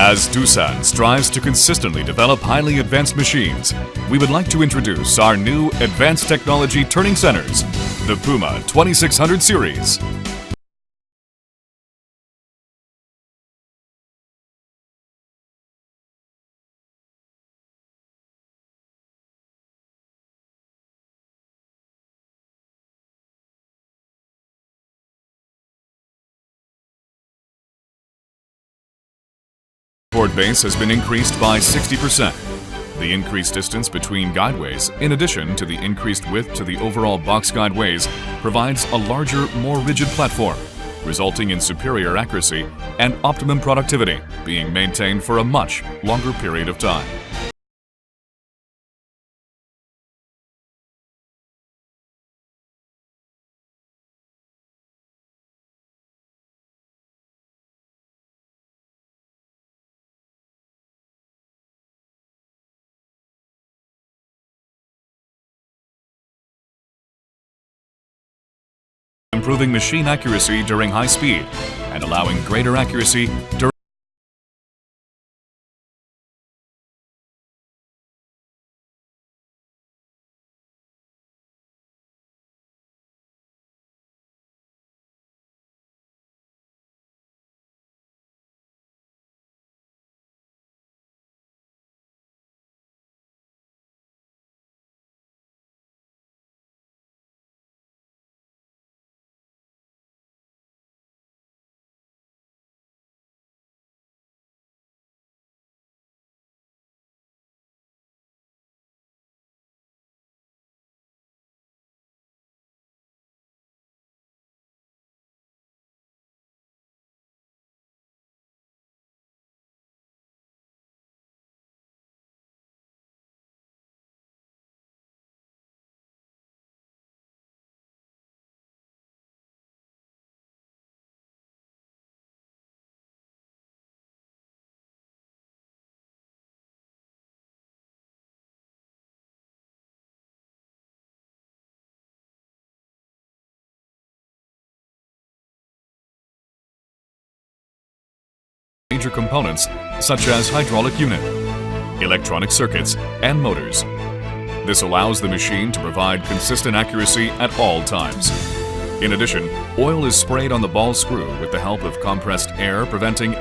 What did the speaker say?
As Doosan strives to consistently develop highly advanced machines, we would like to introduce our new advanced technology turning centers, the Puma 2600 series. Port base has been increased by 60%. The increased distance between guideways, in addition to the increased width to the overall box guideways, provides a larger, more rigid platform, resulting in superior accuracy and optimum productivity being maintained for a much longer period of time. Improving machine accuracy during high speed and allowing greater accuracy during major components such as hydraulic unit, electronic circuits, and motors. This allows the machine to provide consistent accuracy at all times. In addition, oil is sprayed on the ball screw with the help of compressed air, preventing